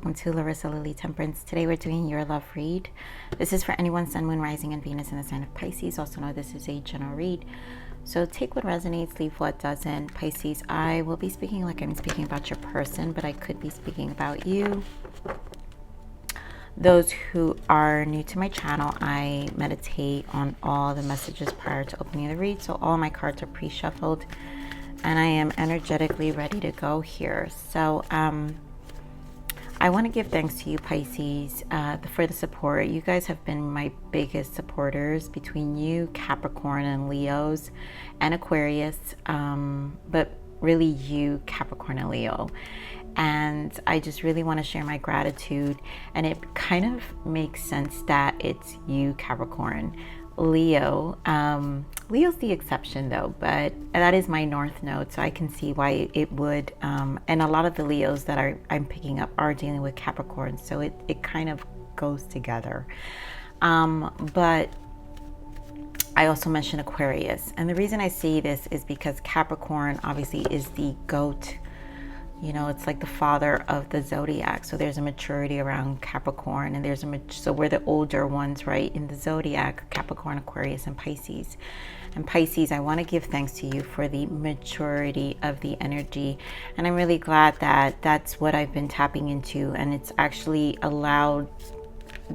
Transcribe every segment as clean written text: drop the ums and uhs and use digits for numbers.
welcome to Larisa Lili Temperance. Today we're doing your love read. This is for anyone Sun, Moon, Rising, and Venus in the sign of Pisces. Also know this is a general read. So take what resonates, leave what doesn't. Pisces, I will be speaking like I'm speaking about your person, but I could be speaking about you. Those who are new to my channel, I meditate on all the messages prior to opening the read. So all my cards are pre-shuffled and I am energetically ready to go here. So I want to give thanks to you, Pisces, for the support. You guys have been my biggest supporters, between you, Capricorn, and Leos, and Aquarius, but really you, Capricorn, and Leo. And I just really want to share my gratitude. And it kind of makes sense that it's you, Capricorn. Leo, Leo's the exception though, but that is my north node, so I can see why it would, and a lot of the Leos that I'm picking up are dealing with Capricorn, so it kind of goes together. But I also mentioned Aquarius, and the reason I say this is because Capricorn obviously is the goat. You know, it's like the father of the zodiac. So there's a maturity around Capricorn, and so we're the older ones, right, in the zodiac: Capricorn, Aquarius, and Pisces. And Pisces, I want to give thanks to you for the maturity of the energy, and I'm really glad that that's what I've been tapping into, and it's actually allowed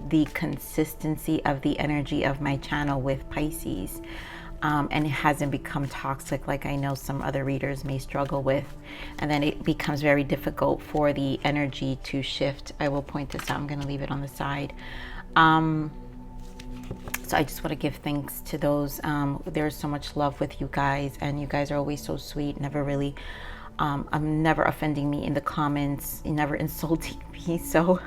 the consistency of the energy of my channel with Pisces. And it hasn't become toxic like I know some other readers may struggle with. And then it becomes very difficult for the energy to shift. I will point this out. I'm going to leave it on the side. So I just want to give thanks to those. There's so much love with you guys, and you guys are always so sweet, never really, I'm never offending me in the comments, never insulting me. So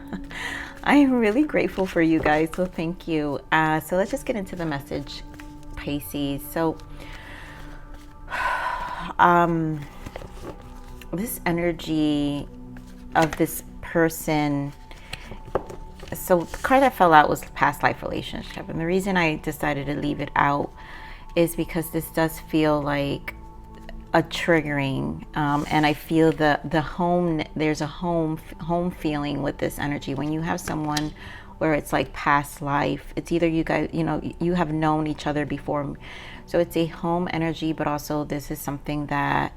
I am really grateful for you guys. So thank you. So let's just get into the message, Pisces. So this energy of this person, so the card that fell out was past life relationship, and the reason I decided to leave it out is because this does feel like a triggering, and I feel the home, there's a home feeling with this energy. When you have someone where it's like past life, it's either you guys, you know, you have known each other before, so it's a home energy, but also this is something that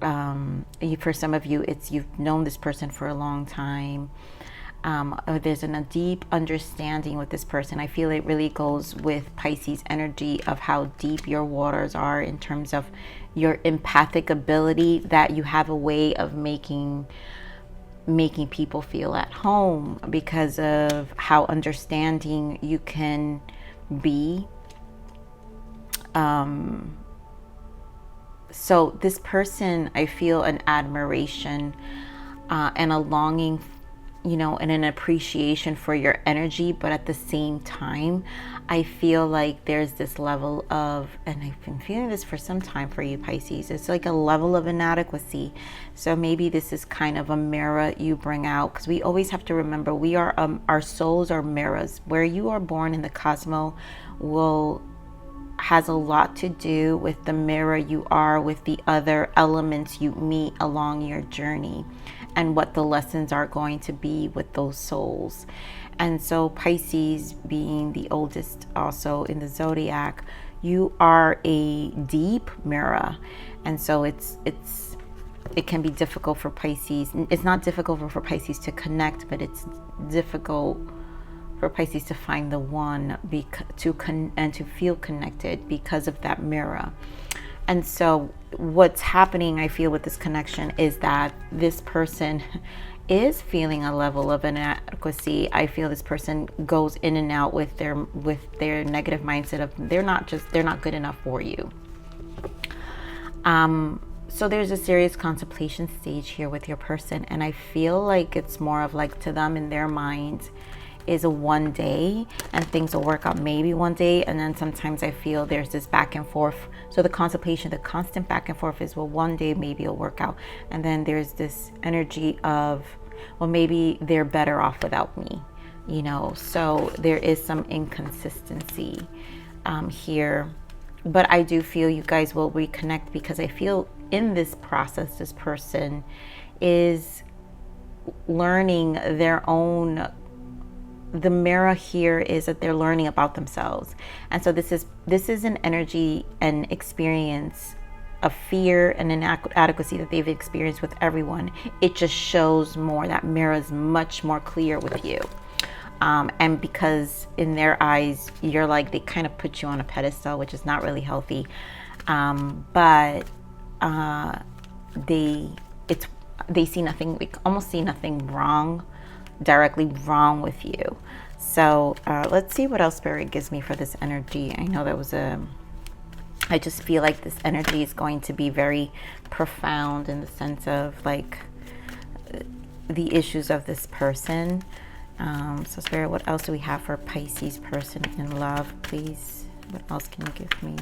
for some of you, it's you've known this person for a long time, or there's a deep understanding with this person. I feel it really goes with Pisces energy of how deep your waters are in terms of your empathic ability, that you have a way of making people feel at home because of how understanding you can be. So this person, I feel an admiration and a longing, you know, and an appreciation for your energy, but at the same time, I feel like there's this level of, and I've been feeling this for some time for you, Pisces, it's like a level of inadequacy. So maybe this is kind of a mirror you bring out, because we always have to remember we are, our souls are mirrors. Where you are born in the cosmos has a lot to do with the mirror you are with the other elements you meet along your journey, and what the lessons are going to be with those souls. And so Pisces, being the oldest also in the zodiac, you are a deep mirror. And so it can be difficult for Pisces. It's not difficult for Pisces to connect, but it's difficult for Pisces to find the one and to feel connected because of that mirror. And so what's happening, I feel, with this connection is that this person is feeling a level of inadequacy. I feel this person goes in and out with their negative mindset of they're not good enough for you. So there's a serious contemplation stage here with your person, and I feel like it's more of like, to them in their minds is a one day, and things will work out maybe one day, and then sometimes I feel there's this back and forth. So the contemplation, the constant back and forth is, well, one day maybe it'll work out, and then there's this energy of, well, maybe they're better off without me, you know. So there is some inconsistency here, but I do feel you guys will reconnect, because I feel in this process this person is learning their own, the mirror here is that they're learning about themselves. And so this is an energy and experience of fear and inadequacy that they've experienced with everyone. It just shows more, that mirror is much more clear with you. And because in their eyes, you're like, they kind of put you on a pedestal, which is not really healthy. But they see nothing, like almost see nothing wrong, directly wrong with you. So let's see what else Spirit gives me for this energy. I know that was I just feel like this energy is going to be very profound in the sense of like the issues of this person. So Spirit, what else do we have for Pisces person in love, please? What else can you give me?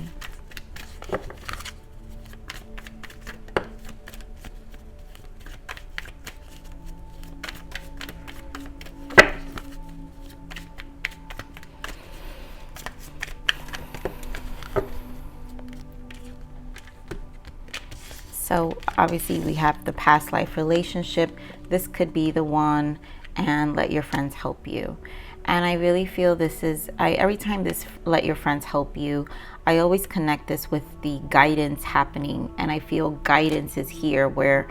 So obviously we have the past life relationship. This could be the one, and let your friends help you. And I really feel this is, every time this let your friends help you, I always connect this with the guidance happening. And I feel guidance is here where,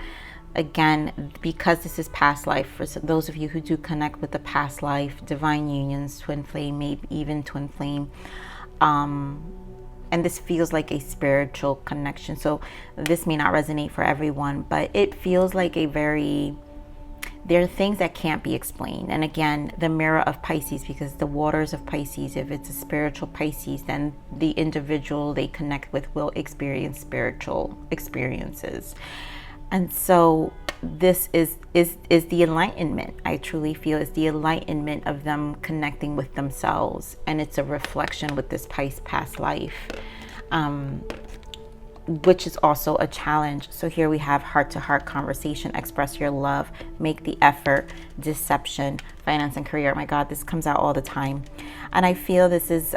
again, because this is past life, for those of you who do connect with the past life, divine unions, twin flame, maybe even twin flame, and this feels like a spiritual connection. So this may not resonate for everyone, but it feels like a very, there are things that can't be explained. And again, the mirror of Pisces, because the waters of Pisces, if it's a spiritual Pisces, then the individual they connect with will experience spiritual experiences. And so this is the enlightenment. I truly feel is the enlightenment of them connecting with themselves. And it's a reflection with this past life, which is also a challenge. So here we have heart-to-heart conversation, express your love, make the effort, deception, finance and career. Oh my God, this comes out all the time. And I feel this is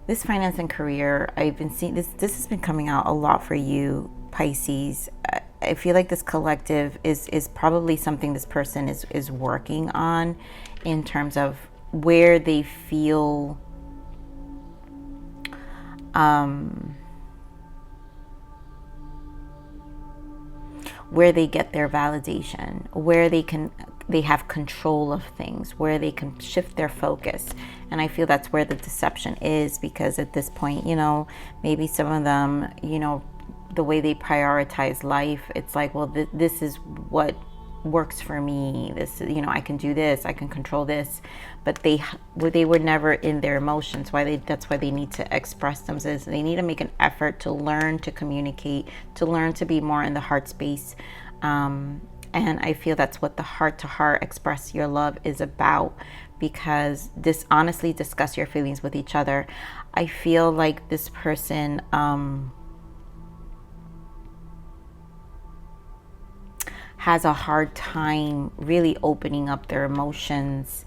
this finance and career, I've been seeing this has been coming out a lot for you, Pisces. I feel like this collective is probably something this person is working on in terms of where they feel where they get their validation, where they have control of things, where they can shift their focus. And I feel that's where the deception is, because at this point, you know, maybe some of them, you know, the way they prioritize life, it's like, well, this is what works for me. This, you know, I can do this, I can control this. But they were never in their emotions. That's why they need to express themselves. They need to make an effort to learn to communicate, to learn to be more in the heart space. And I feel that's what the heart-to-heart express your love is about, because honestly discuss your feelings with each other. I feel like this person has a hard time really opening up their emotions.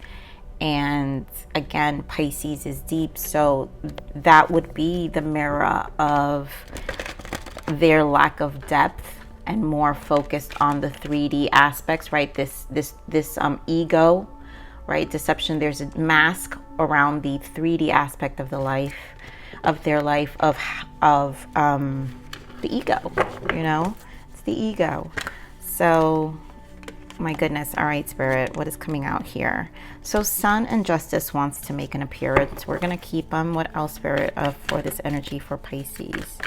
And again, Pisces is deep, so that would be the mirror of their lack of depth and more focused on the 3D aspects, right? This ego, right? Deception. There's a mask around the 3D aspect of their life, of the ego. You know, it's the ego. So, my goodness. All right, Spirit, what is coming out here? So, Sun and Justice wants to make an appearance. We're gonna keep them. What else, Spirit, for this energy for Pisces?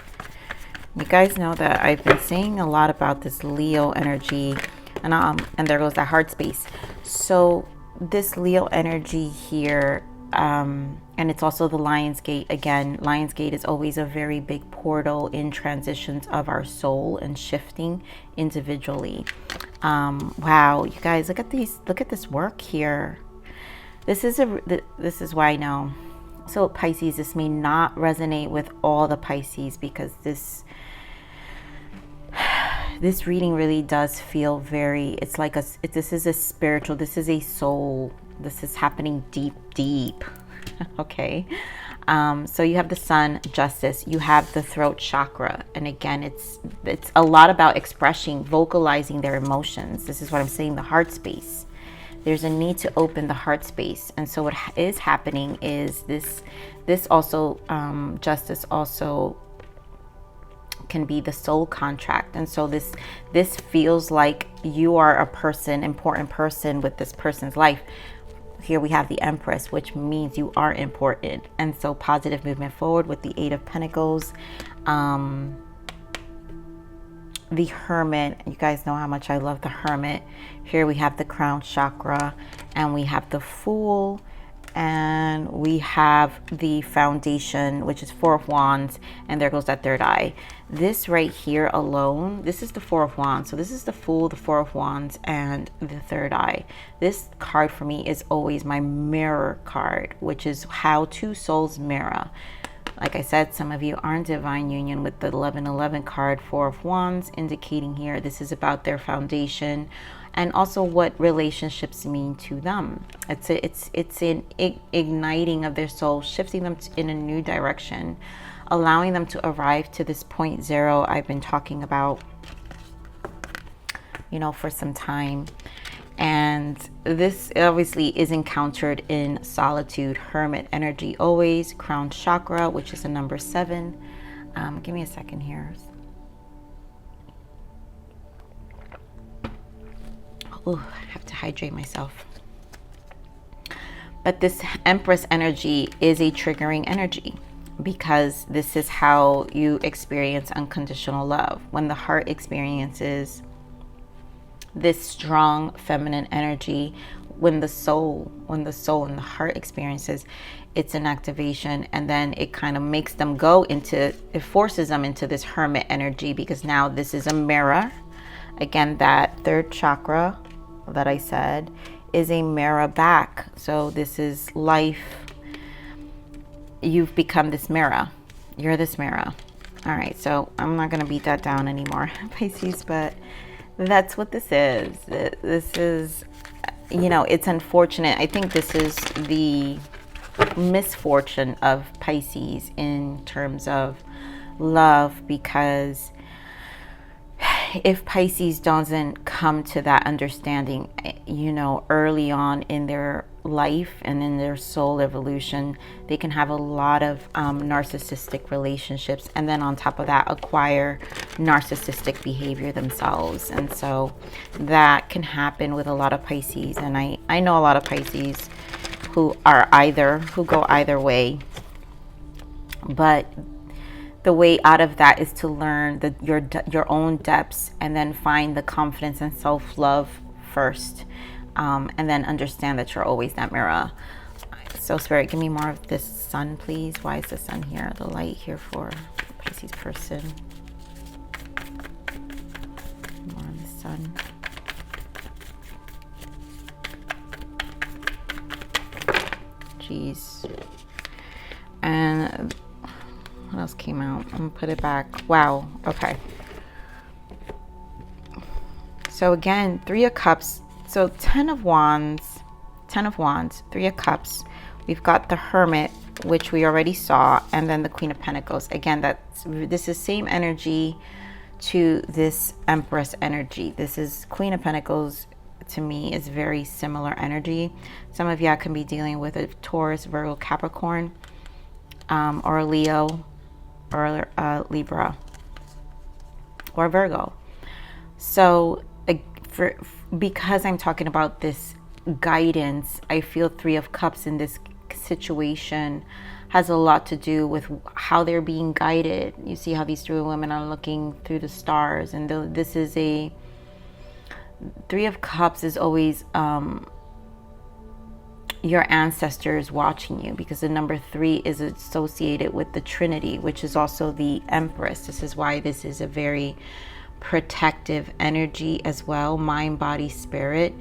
You guys know that I've been saying a lot about this Leo energy, and there goes that heart space. So this Leo energy here, and it's also the Lion's Gate. Again, Lion's Gate is always a very big portal in transitions of our soul and shifting individually. Wow, you guys, look at this work here. This is why I know. So Pisces, this may not resonate with all the Pisces, because this reading really does feel very, it's like this is a spiritual, this is a soul, this is happening deep, okay? So you have the Sun, Justice. You have the throat chakra, and again, it's a lot about expressing, vocalizing their emotions. This is what I'm saying. The heart space. There's a need to open the heart space, and so what is happening is this also Justice also can be the soul contract, and so this feels like you are a person, important person with this person's life. Here we have the Empress, which means you are important, and so positive movement forward with the Eight of Pentacles. The Hermit, you guys know how much I love the Hermit. Here we have the crown chakra, and we have the Fool, and we have the Foundation, which is Four of Wands, and there goes that third eye. This right here alone, this is the Four of Wands. So this is the Fool, the Four of Wands, and the third eye. This card for me is always my mirror card, which is how two souls mirror. Like I said, some of you are in divine union with the 1111 card, Four of Wands, indicating here this is about their foundation and also what relationships mean to them. It's an igniting of their soul, shifting them in a new direction, allowing them to arrive to this point zero I've been talking about, you know, for some time. And this obviously is encountered in solitude, Hermit energy always, crown chakra, which is a number 7. Give me a second here. Oh, I have to hydrate myself. But this Empress energy is a triggering energy, because this is how you experience unconditional love. When the heart experiences this strong feminine energy, when the soul and the heart experiences, it's an activation, and then it kind of makes them go into, it forces them into this Hermit energy, because now this is a mirror. Again, that third chakra that I said is a mirror back. So this is life. You've become this mirror. You're this mirror. All right, so I'm not going to beat that down anymore, Pisces, but that's what this is. This is, you know, it's unfortunate. I think this is the misfortune of Pisces in terms of love, because if Pisces doesn't come to that understanding, you know, early on in their life and in their soul evolution, they can have a lot of narcissistic relationships, and then on top of that acquire narcissistic behavior themselves. And so that can happen with a lot of Pisces, and I know a lot of Pisces who go either way. But the way out of that is to learn your own depths, and then find the confidence and self-love first, and then understand that you're always that mirror. So Spirit, give me more of this Sun, please. Why is the Sun here? The light here for Pisces person. More of the Sun. Jeez. And what else came out? I'm gonna put it back. Wow. Okay. So again, Three of Cups. So Ten of Wands, Three of Cups. We've got the Hermit, which we already saw, and then the Queen of Pentacles. Again, this is same energy to this Empress energy. This is Queen of Pentacles. To me, is very similar energy. Some of y'all can be dealing with a Taurus, Virgo, Capricorn, or a Leo, or Libra, or Virgo. So because I'm talking about this guidance, I feel Three of Cups in this situation has a lot to do with how they're being guided. You see how these three women are looking through the stars, and this is a Three of Cups is always your ancestors watching you, because the number 3 is associated with the Trinity, which is also the Empress. This is why this is a very protective energy as well, mind, body, spirit.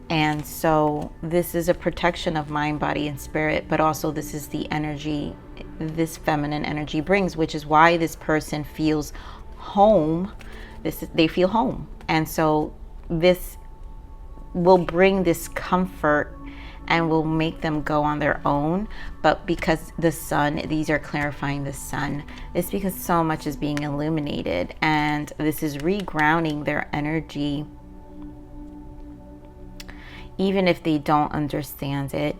And so this is a protection of mind, body, and spirit, but also this is the energy this feminine energy brings, which is why this person feels home. They feel home. And so this will bring this comfort and will make them go on their own. But because the sun, these are clarifying the sun, it's because so much is being illuminated, and this is regrounding their energy, even if they don't understand it.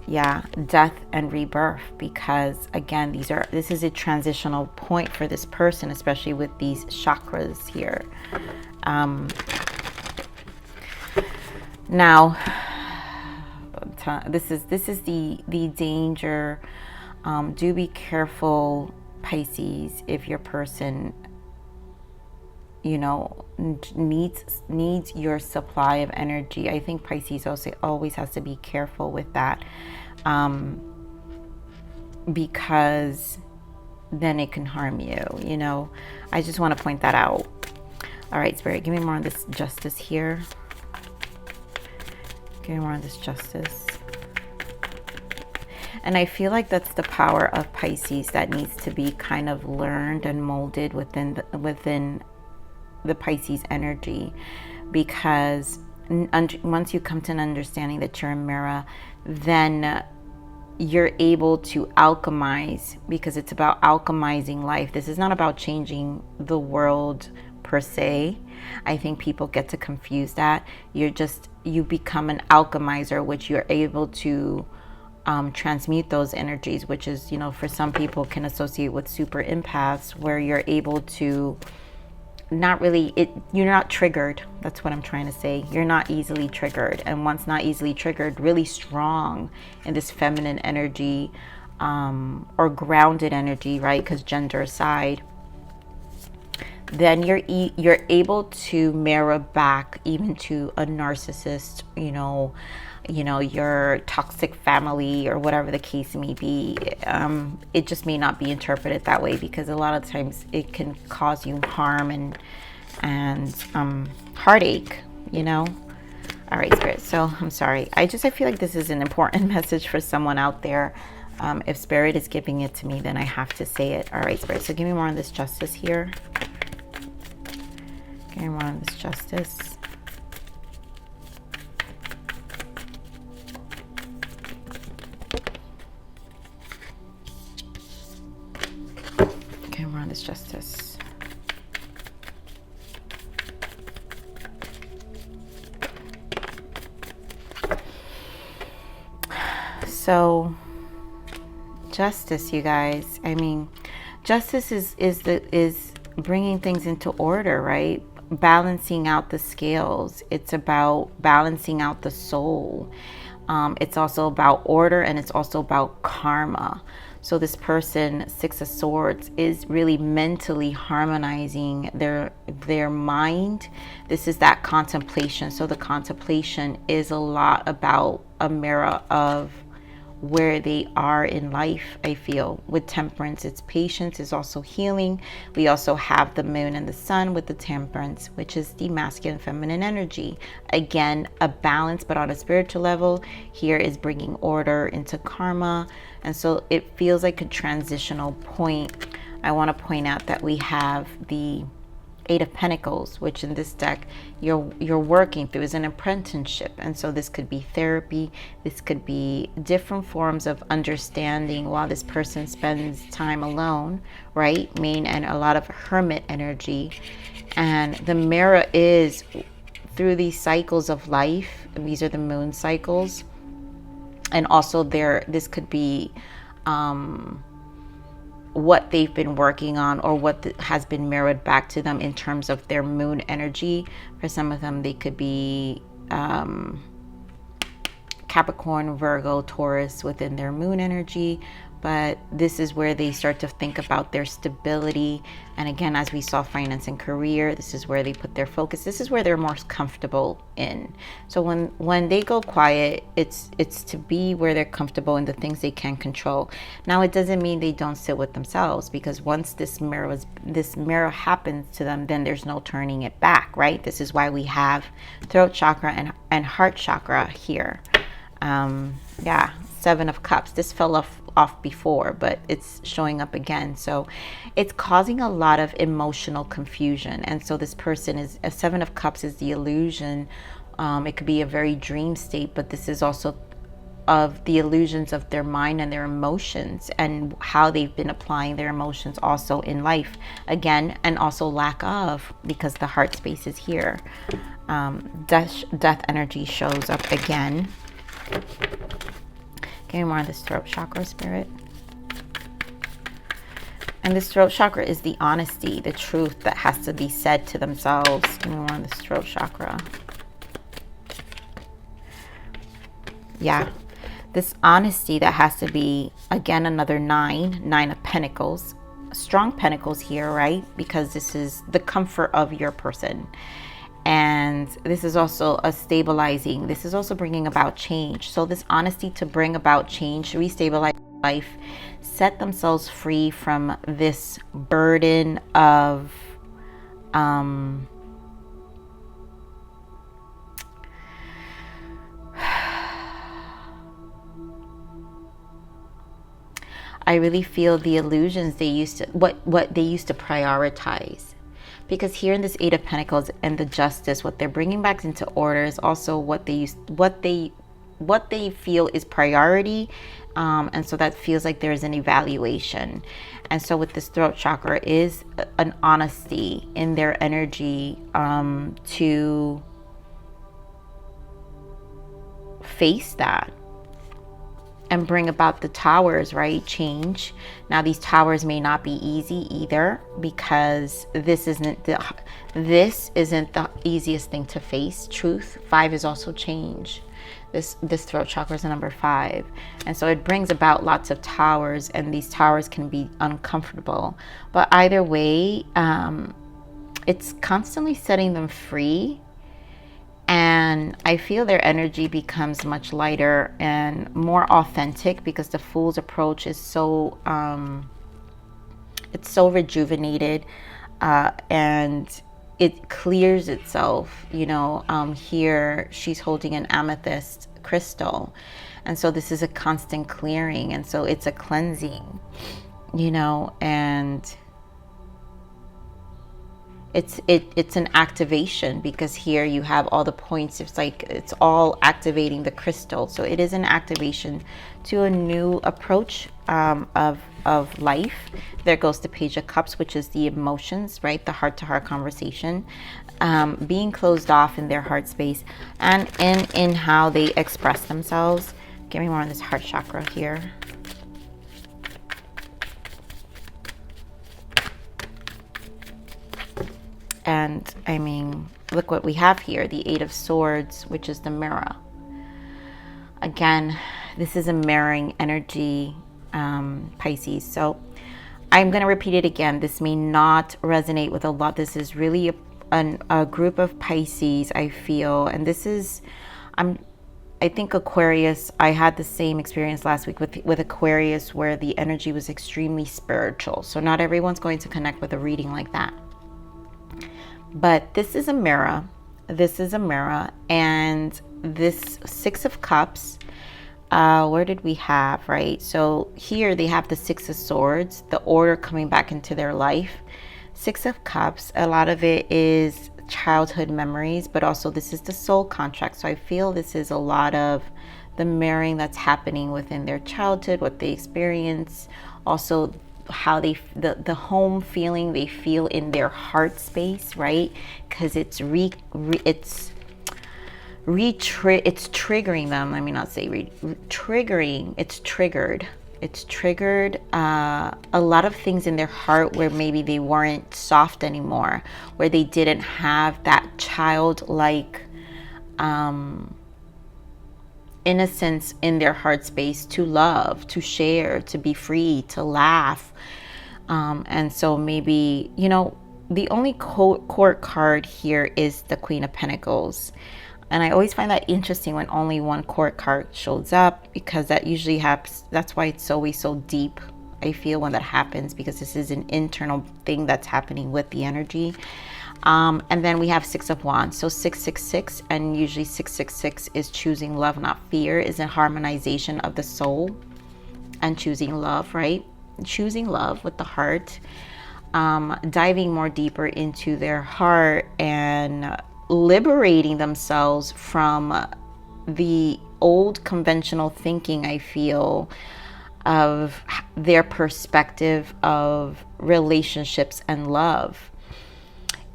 Yeah, death and rebirth, because again, this is a transitional point for this person, especially with these chakras here. Now, this is the danger. Do be careful, Pisces, if your person, you know, needs your supply of energy. I think Pisces also always has to be careful with that, because then it can harm you, you know. I just want to point that out. All right, Spirit, give me more on this justice here. Give me more on this justice. And I feel like that's the power of Pisces that needs to be kind of learned and molded within the Pisces energy, because once you come to an understanding that you're a mirror, then you're able to alchemize, because it's about alchemizing life. This is not about changing the world per se. I think people get to confuse that. You become an alchemizer, which you're able to transmute those energies, which is, you know, for some people can associate with super empaths, where you're able to you're not triggered. That's what I'm trying to say. You're not easily triggered. And once not easily triggered, really strong in this feminine energy, or grounded energy, right? Because gender aside, then you're able to mirror back even to a narcissist, you know, your toxic family or whatever the case may be. It just may not be interpreted that way, because a lot of times it can cause you harm and heartache, you know. All right, Spirit. So I'm sorry. I feel like this is an important message for someone out there. If Spirit is giving it to me, then I have to say it. All right, Spirit. So give me more on this justice here. Give me more on this justice. Okay, we're on this justice. So, justice, you guys. I mean, justice is bringing things into order, right? Balancing out the scales. It's about balancing out the soul. It's also about order, and it's also about karma. So this person, Six of Swords, is really mentally harmonizing their mind. This is that contemplation. So the contemplation is a lot about a mirror of where they are in life. I feel with Temperance, it's patience, is also healing. We also have the moon and the sun with the Temperance, which is the masculine feminine energy. Again, a balance, but on a spiritual level. Here is bringing order into karma. And so it feels like a transitional point. I want to point out that we have the Eight of Pentacles, which in this deck you're working through is an apprenticeship. And so this could be therapy, this could be different forms of understanding while this person spends time alone, right? And a lot of hermit energy. And the mirror is through these cycles of life. These are the moon cycles. And also this could be what they've been working on, or what has been mirrored back to them in terms of their moon energy. For some of them, they could be Capricorn, Virgo, Taurus within their moon energy. But this is where they start to think about their stability. And again, as we saw, finance and career, this is where they put their focus. This is where they're most comfortable in. So when they go quiet, it's to be where they're comfortable in the things they can control. Now, it doesn't mean they don't sit with themselves, because once this mirror happens to them, then there's no turning it back, right? This is why we have throat chakra and heart chakra here. Yeah, Seven of Cups. This fell off before, but it's showing up again. So it's causing a lot of emotional confusion. And so this person is, a Seven of Cups is the illusion It could be a very dream state, but this is also of the illusions of their mind and their emotions and how they've been applying their emotions also in life again, and also lack of, because the heart space is here. Death energy shows up again. Give me more of this throat chakra, Spirit. And this throat chakra is the honesty, the truth that has to be said to themselves. Give me more of this throat chakra. Yeah. This honesty that has to be, again, another nine of pentacles, strong pentacles here, right? Because this is the comfort of your person. And this is also a stabilizing, this is also bringing about change. So this honesty to bring about change, restabilize life, set themselves free from this burden of, I really feel the illusions they used to, what they used to prioritize. Because here in this Eight of Pentacles and the Justice, what they're bringing back into order is also what they feel is priority. And so that feels like there's an evaluation. And so with this throat chakra is an honesty in their energy to face that. And bring about the towers, right? Change. Now these towers may not be easy either, because this isn't the easiest thing to face. Truth. 5 is also change. This throat chakra is a number 5, and so it brings about lots of towers, and these towers can be uncomfortable. But either way, it's constantly setting them free. And I feel their energy becomes much lighter and more authentic, because the Fool's approach is so, it's so rejuvenated, and it clears itself. You know, here she's holding an amethyst crystal. And so this is a constant clearing. And so it's a cleansing, you know, and it's an activation, because here you have all the points. It's like it's all activating the crystal. So it is an activation to a new approach of life. There goes the Page of Cups, which is the emotions, right? The heart-to-heart conversation, being closed off in their heart space, and in how they express themselves. Give me more on this heart chakra here. And I mean, look what we have here, the 8 of Swords, which is the mirror. Again, this is a mirroring energy, Pisces. So I'm going to repeat it again. This may not resonate with a lot. This is really a group of Pisces, I feel. And this is, I think Aquarius, I had the same experience last week with Aquarius, where the energy was extremely spiritual. So not everyone's going to connect with a reading like that. But this is a mirror. This is a mirror. And this 6 of Cups, where did we have, right? So here they have the 6 of Swords, the order coming back into their life. 6 of Cups, a lot of it is childhood memories, but also this is the soul contract. So I feel this is a lot of the mirroring that's happening within their childhood, what they experience, also how they the home feeling they feel in their heart space, right? Because it's triggering them. Let me not say triggering. It's triggered a lot of things in their heart where maybe they weren't soft anymore, where they didn't have that childlike innocence in their heart space to love, to share, to be free, to laugh. And so maybe, you know, the only court card here is the Queen of Pentacles. And I always find that interesting when only one court card shows up, because that usually happens. That's why it's always so deep, I feel, when that happens, because this is an internal thing that's happening with the energy. And then we have 6 of Wands. So 666, and usually 666 is choosing love, not fear, is a harmonization of the soul and choosing love, right? Choosing love with the heart, diving more deeper into their heart and liberating themselves from the old conventional thinking, I feel, of their perspective of relationships and love.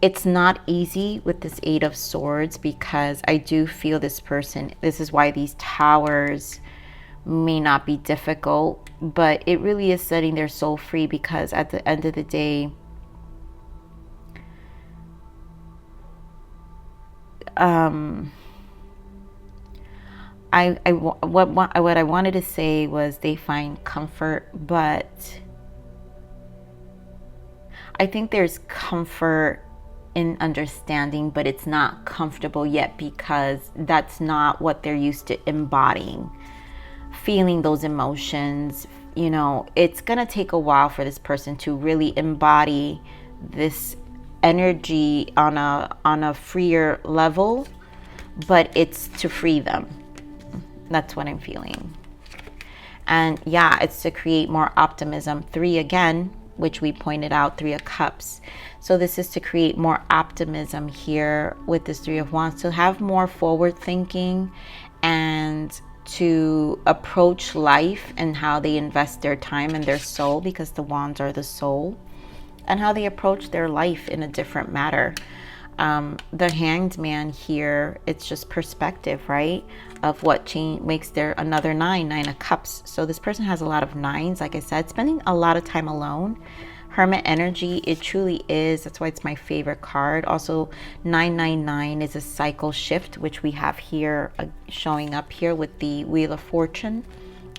It's not easy with this Eight of Swords, because I do feel this person, this is why these towers may not be difficult, but it really is setting their soul free, because at the end of the day, what I wanted to say was they find comfort, but I think there's comfort in understanding, but it's not comfortable yet, because that's not what they're used to embodying. Feeling those emotions, you know, it's gonna take a while for this person to really embody this energy on a freer level, but it's to free them. That's what I'm feeling. And yeah, it's to create more optimism. 3 again, which we pointed out, 3 of Cups. So this is to create more optimism here with this 3 of Wands, to have more forward thinking and to approach life and how they invest their time and their soul, because the Wands are the soul, and how they approach their life in a different matter. The Hanged Man here, it's just perspective, right? Of what change makes there another 9 of Cups. So this person has a lot of 9s, like I said, spending a lot of time alone. Hermit energy, it truly is. That's why it's my favorite card. Also, 999 is a cycle shift, which we have here showing up here with the Wheel of Fortune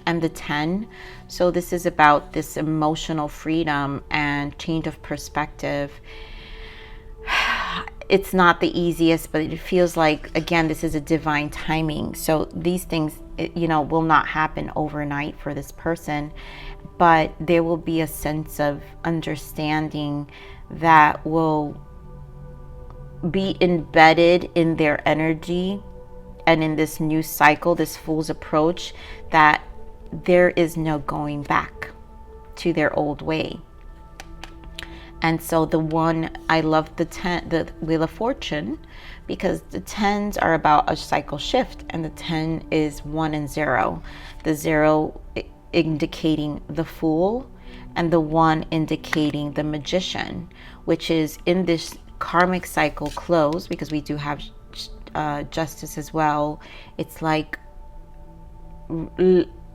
and the 10. So this is about this emotional freedom and change of perspective. It's not the easiest, but it feels like, again, this is a divine timing. So these things, you know, will not happen overnight for this person, but there will be a sense of understanding that will be embedded in their energy and in this new cycle, this Fool's approach, that there is no going back to their old way. And so the one, I love the Wheel of Fortune, because the 10s are about a cycle shift, and the 10 is 1 and 0. The 0 indicating the Fool, and the 1 indicating the Magician, which is in this karmic cycle close, because we do have justice as well. It's like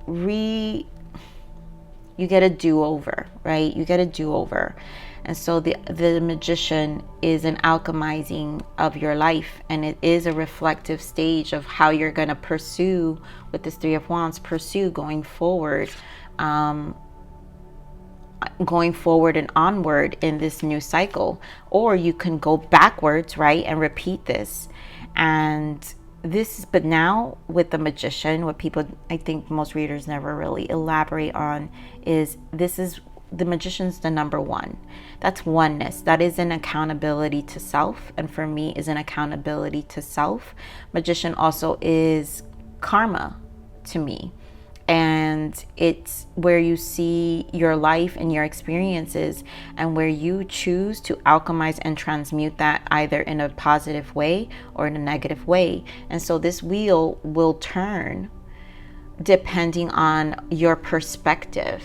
you get a do-over, right? You get a do-over. And so the Magician is an alchemizing of your life, and it is a reflective stage of how you're going to pursue, with this 3 of Wands, pursue going forward and onward in this new cycle. Or you can go backwards, right, and repeat this. And this, but now with the Magician, what people, I think most readers never really elaborate on, is this is the Magician's the number 1. That's oneness. That is an accountability to self, and for me is an accountability to self. Magician also is karma to me, and it's where you see your life and your experiences, and where you choose to alchemize and transmute that either in a positive way or in a negative way. And so this wheel will turn depending on your perspective,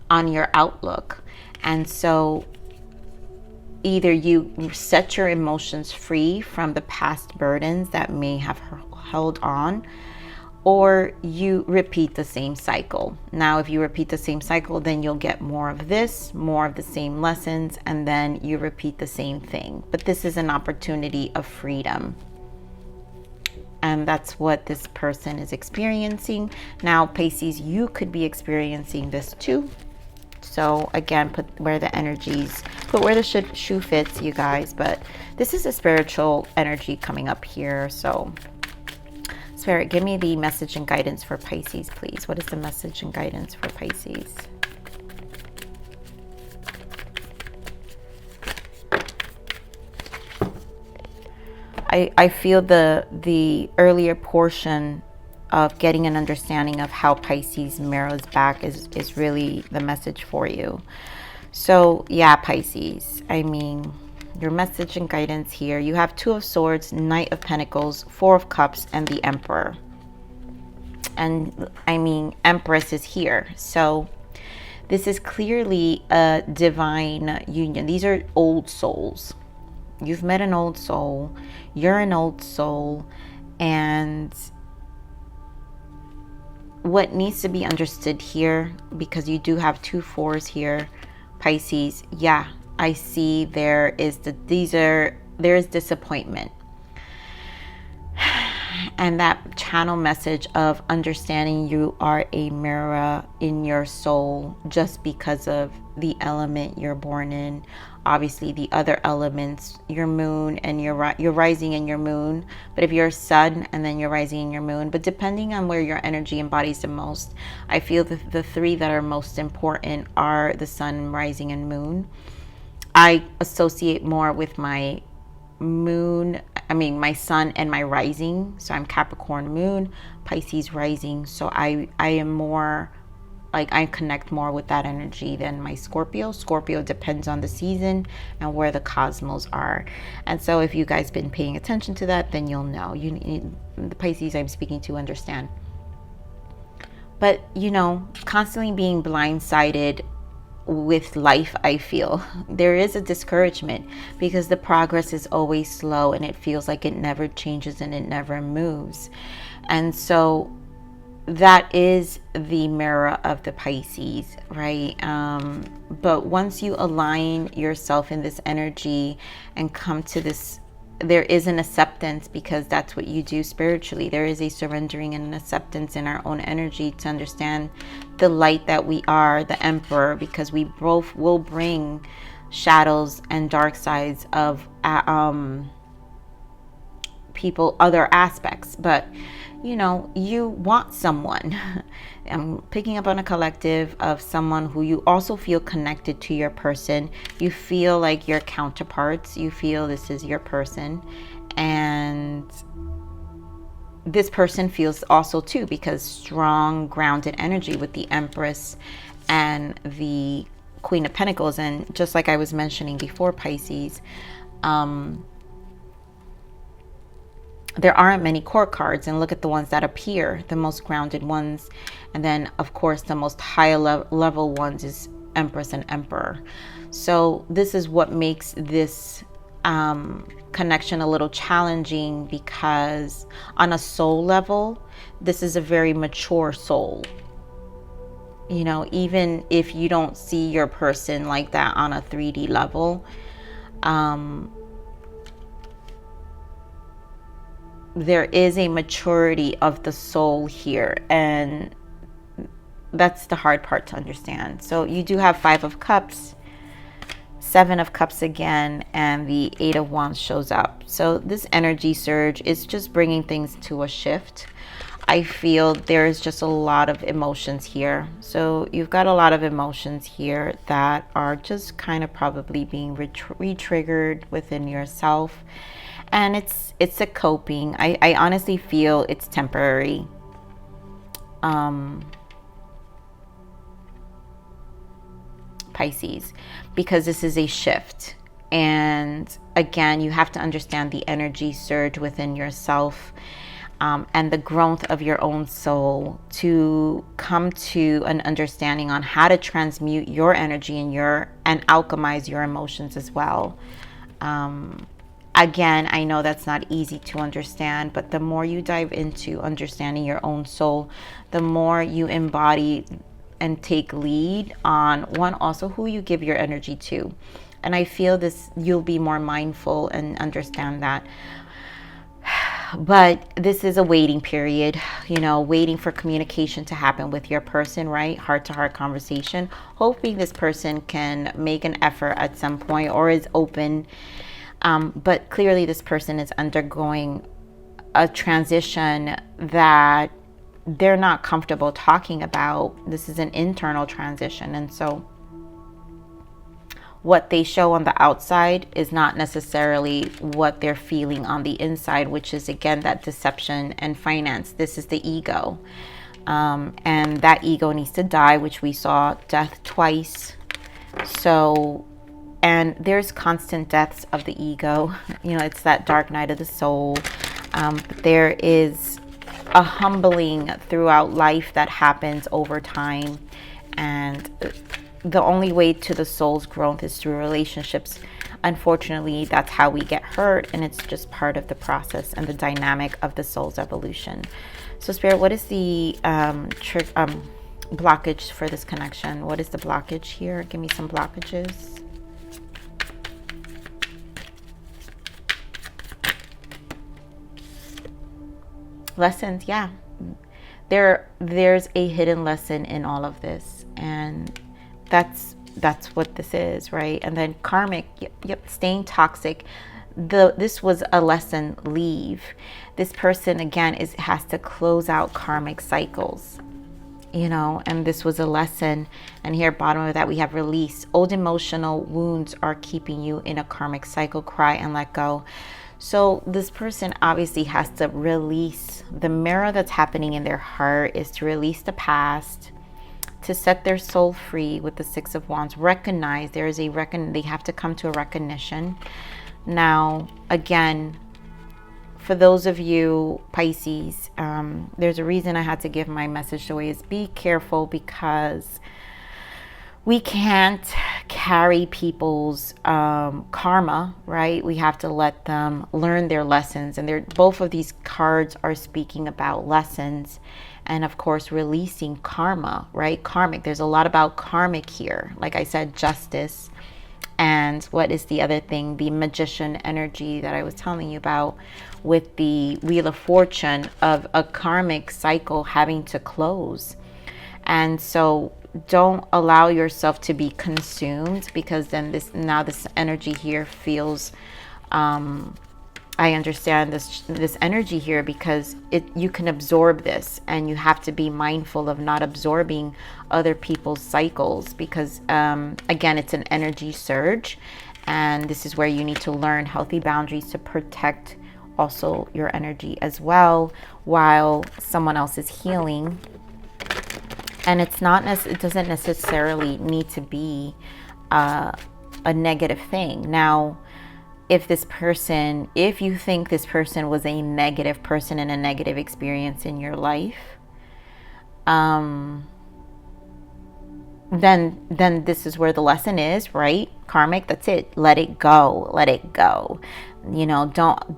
on your outlook. And so either you set your emotions free from the past burdens that may have held on, or you repeat the same cycle. Now, if you repeat the same cycle, then you'll get more of this, more of the same lessons, and then you repeat the same thing. But this is an opportunity of freedom. And that's what this person is experiencing. Now, Pisces, you could be experiencing this too. So again, put where the shoe fits, you guys. But this is a spiritual energy coming up here. So Spirit, give me the message and guidance for Pisces, please. What is the message and guidance for Pisces? I feel the earlier portion of getting an understanding of how Pisces mirrors back is really the message for you. So yeah, Pisces, I mean, your message and guidance here. You have Two of Swords, Knight of Pentacles, Four of Cups, and the Emperor. And I mean, Empress is here. So this is clearly a divine union. These are old souls. You've met an old soul. You're an old soul. And what needs to be understood here, because you do have 2 4s here, Pisces, yeah, I see there is disappointment. And that channel message of understanding you are a mirror in your soul just because of the element you're born in. Obviously, the other elements, your moon and your rising and your moon. But if you're a sun and then you're rising in your moon, but depending on where your energy embodies the most, I feel that the 3 that are most important are the sun, rising, and moon. I associate more with my moon, my sun and my rising. So I'm Capricorn moon, Pisces rising. So I am more like, I connect more with that energy than my Scorpio. Scorpio depends on the season and where the cosmos are. And so if you guys been paying attention to that, then you'll know. You need the Pisces I'm speaking to understand. But constantly being blindsided with life, I feel there is a discouragement because the progress is always slow and it feels like it never changes and it never moves. And so that is the mirror of the Pisces, right? But once you align yourself in this energy and come to this, there is an acceptance, because that's what you do spiritually. There is a surrendering and an acceptance in our own energy to understand the light that we are, the Emperor, because we both will bring shadows and dark sides of people, other aspects. But you want someone. I'm picking up on a collective of someone who you also feel connected to your person. You feel like your counterparts. You feel this is your person. And this person feels also too, because strong, grounded energy with the Empress and the Queen of Pentacles. And just like I was mentioning before, Pisces, there aren't many court cards, and look at the ones that appear, the most grounded ones. And then of course the most high level ones is Empress and Emperor. So this is what makes this connection a little challenging, because on a soul level, this is a very mature soul. Even if you don't see your person like that on a 3D level, there is a maturity of the soul here, and that's the hard part to understand. So you do have 5 of Cups, 7 of Cups again, and the 8 of Wands shows up. So this energy surge is just bringing things to a shift. I feel there's just a lot of emotions here. So you've got a lot of emotions here that are just kind of probably being re-triggered within yourself. And it's a coping. I honestly feel it's temporary. Pisces, because this is a shift. And again, you have to understand the energy surge within yourself, and the growth of your own soul to come to an understanding on how to transmute your energy and alchemize your emotions as well. Again, I know that's not easy to understand, but the more you dive into understanding your own soul, the more you embody and take lead on, one, also who you give your energy to. And I feel this, you'll be more mindful and understand that. But this is a waiting period, waiting for communication to happen with your person, right? Heart-to-heart conversation, hoping this person can make an effort at some point or is open. But clearly this person is undergoing a transition that they're not comfortable talking about. This is an internal transition. And so what they show on the outside is not necessarily what they're feeling on the inside, which is, again, that deception and finance. This is the ego. And that ego needs to die, which we saw death twice. So And there's constant deaths of the ego. You know, it's that dark night of the soul. But there is a humbling throughout life that happens over time. And the only way to the soul's growth is through relationships. Unfortunately, that's how we get hurt, and it's just part of the process and the dynamic of the soul's evolution. So Spirit, what is the blockage for this connection? What is the blockage here? Give me some blockages. Lessons, yeah. There's a hidden lesson in all of this, and that's what this is, right? And then karmic, yep, staying toxic. This was a lesson. Leave. This person again has to close out karmic cycles, you know, and this was a lesson. And here bottom of that we have release. Old emotional wounds are keeping you in a karmic cycle. Cry and let go. So this person obviously has to release. The mirror that's happening in their heart is to release the past, to set their soul free with the Six of Wands. Recognize there is they have to come to a recognition. Now, again, for those of you Pisces, there's a reason I had to give my message the way is be careful, because we can't carry people's karma, right? We have to let them learn their lessons. And both of these cards are speaking about lessons. And of course, releasing karma, right? Karmic. There's a lot about karmic here. Like I said, justice. And what is the other thing? The magician energy that I was telling you about with the Wheel of Fortune of a karmic cycle having to close. And so don't allow yourself to be consumed, because then this energy here feels I understand this energy here, because you can absorb this, and you have to be mindful of not absorbing other people's cycles, because again, it's an energy surge, and this is where you need to learn healthy boundaries to protect also your energy as well while someone else is healing. And it doesn't necessarily need to be a negative thing. Now, if you think this person was a negative person and a negative experience in your life, then this is where the lesson is, right? Karmic, that's it. Let it go. Let it go. You know,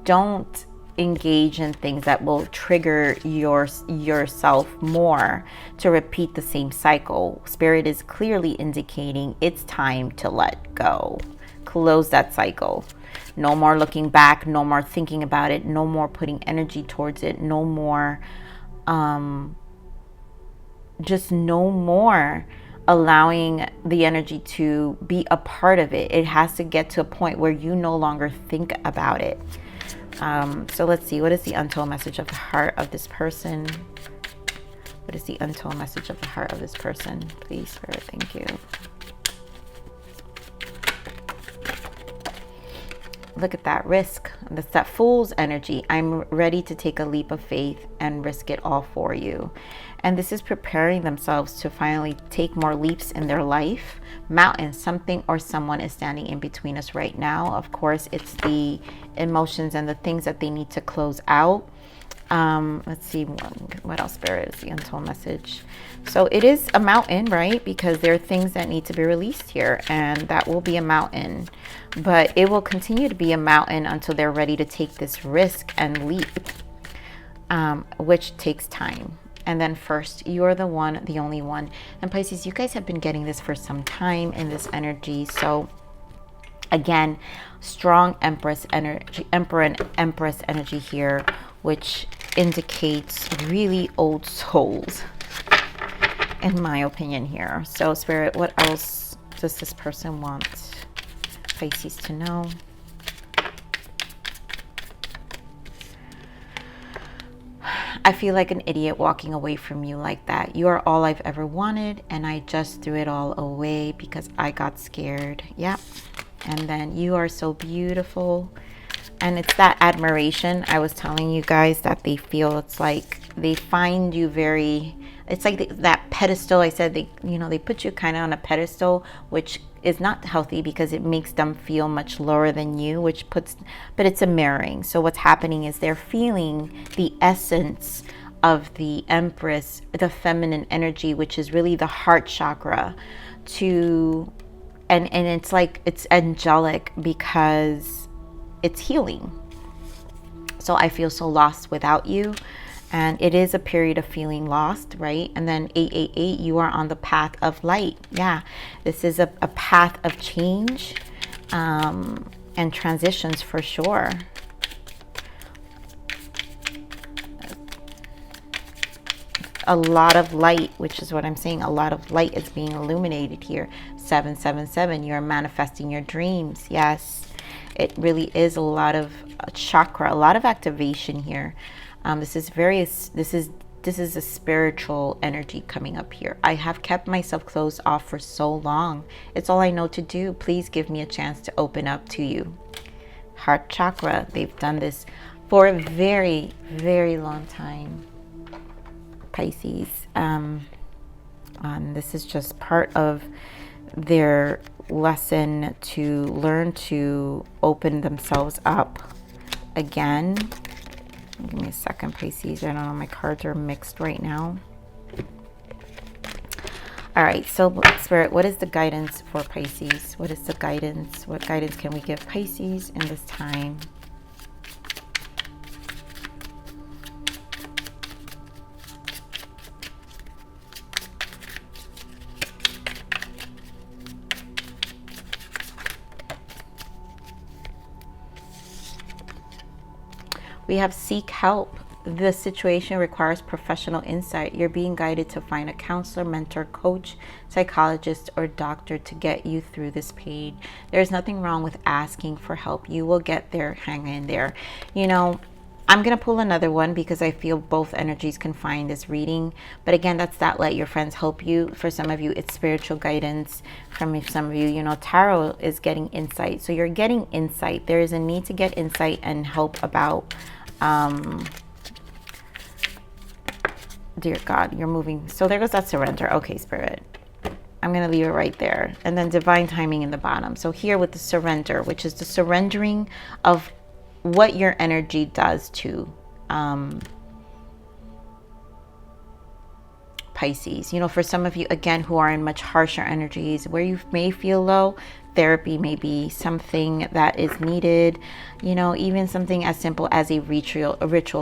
don't engage in things that will trigger yourself more to repeat the same cycle. Spirit is clearly indicating it's time to let go. Close that cycle. No more looking back, no more thinking about it, no more putting energy towards it, no more just no more allowing the energy to be a part of it. It has to get to a point where you no longer think about it. So let's see, what is the untold message of the heart of this person? What is the untold message of the heart of this person? Please, Spirit, thank you. Look at that risk. That's that fool's energy. I'm ready to take a leap of faith and risk it all for you. And this is preparing themselves to finally take more leaps in their life. Mountain, something or someone is standing in between us right now. Of course, it's the emotions and the things that they need to close out. Let's see what else, Spirit, is the untold message. So it is a mountain, right? Because there are things that need to be released here, and that will be a mountain. But it will continue to be a mountain until they're ready to take this risk and leap, which takes time. And then first, you're the one, the only one. And Pisces, you guys have been getting this for some time in this energy. So again, strong Empress energy, Emperor and Empress energy here, which indicates really old souls, in my opinion here. So Spirit, what else does this person want Pisces to know? I feel like an idiot walking away from you like that. You are all I've ever wanted, and I just threw it all away because I got scared. Yep. And then you are so beautiful. And it's that admiration. I was telling you guys that they feel, it's like they find you very, it's like that pedestal. I said they, you know, they put you kind of on a pedestal, which is not healthy because it makes them feel much lower than you, which puts, but it's a mirroring. So what's happening is they're feeling the essence of the Empress, the feminine energy, which is really the heart chakra, to, and it's like, it's angelic because it's healing. So I feel so lost without you. And it is a period of feeling lost, right? And then 888, you are on the path of light. Yeah, this is a path of change and transitions for sure. A lot of light, which is what I'm saying. A lot of light is being illuminated here. 777, you're manifesting your dreams. Yes, it really is a lot of chakra, a lot of activation here. This is a spiritual energy coming up here. I have kept myself closed off for so long. It's all I know to do. Please give me a chance to open up to you. Heart chakra, they've done this for a very, very long time. Pisces. This is just part of their lesson to learn to open themselves up again. Give me a second, Pisces. I don't know, my cards are mixed right now. All right, so Spirit, what is the guidance for Pisces? What is the guidance? What guidance can we give Pisces in this time? We have seek help. The situation requires professional insight. You're being guided to find a counselor, mentor, coach, psychologist, or doctor to get you through this pain. There's nothing wrong with asking for help. You will get there. Hang in there. You know, I'm going to pull another one because I feel both energies can find this reading. But again, that's that let your friends help you. For some of you, it's spiritual guidance. From some of you, you know, tarot is getting insight. So you're getting insight. There is a need to get insight and help about dear God, you're moving. So there goes that surrender. Okay, Spirit, I'm going to leave it right there. And then divine timing in the bottom. So here with the surrender, which is the surrendering of what your energy does to Pisces. You know, for some of you, again, who are in much harsher energies, where you may feel low, therapy may be something that is needed. You know, even something as simple as a ritual.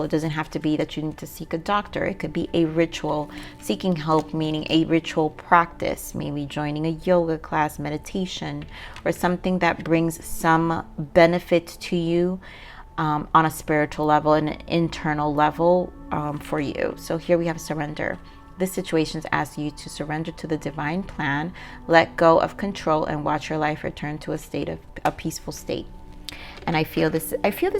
It doesn't have to be that you need to seek a doctor. It could be a ritual. Seeking help, meaning a ritual practice, maybe joining a yoga class, meditation, or something that brings some benefit to you on a spiritual level and an internal level for you. So here we have surrender. This situation asks you to surrender to the divine plan, let go of control, and watch your life return to a peaceful state. And I feel this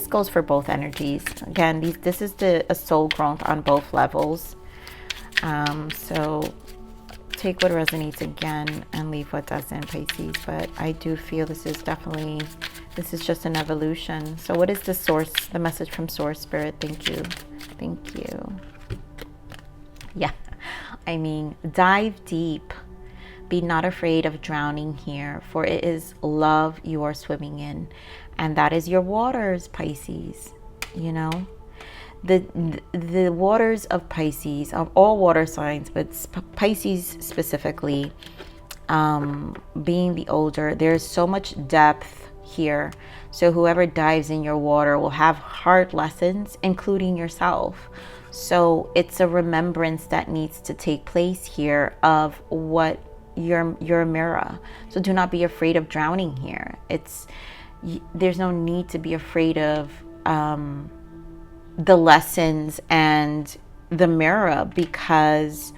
goes for both energies. Again, this is a soul growth on both levels. So take what resonates again and leave what doesn't, Pisces. But I do feel this is just an evolution. So what is the message from Source, Spirit? Thank you. Thank you. Yeah. I mean, dive deep. Be not afraid of drowning here, for it is love you are swimming in. And that is your waters, Pisces. You know, the waters of Pisces, of all water signs, but Pisces specifically, being the older, there's so much depth here. So whoever dives in your water will have hard lessons, including yourself. So it's a remembrance that needs to take place here of what your mirror. So do not be afraid of drowning here. There's no need to be afraid of the lessons and the mirror, because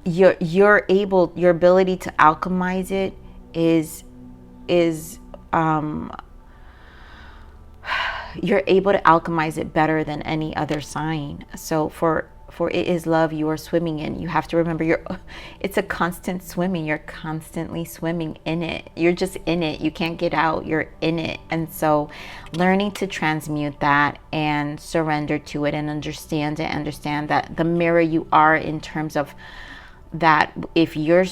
your ability to alchemize it is you're able to alchemize it better than any other sign. So for for it is love you are swimming in. You have to remember it's a constant swimming. You're constantly swimming in it. You're just in it. You can't get out. You're in it. And so learning to transmute that and surrender to it and understand that the mirror you are, in terms of that, if you're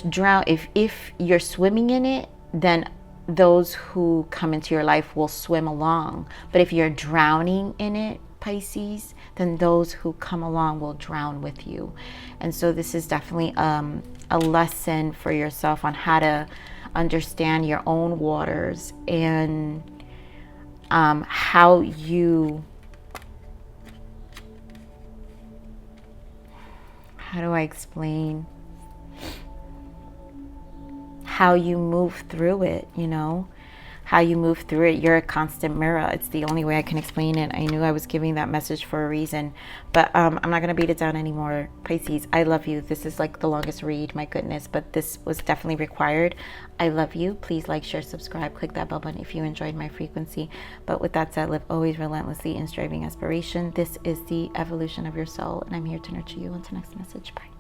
if you're swimming in it, then those who come into your life will swim along. But if you're drowning in it, Pisces, then those who come along will drown with you. And so this is definitely a lesson for yourself on how to understand your own waters, and how do I explain how you move through it, you know, how you move through it. You're a constant mirror. It's the only way I can explain it. I knew I was giving that message for a reason, but I'm not going to beat it down anymore. Pisces, I love you. This is like the longest read, my goodness, but this was definitely required. I love you. Please like, share, subscribe, click that bell button if you enjoyed my frequency. But with that said, live always relentlessly in striving aspiration. This is the evolution of your soul, and I'm here to nurture you. Until next message. Bye.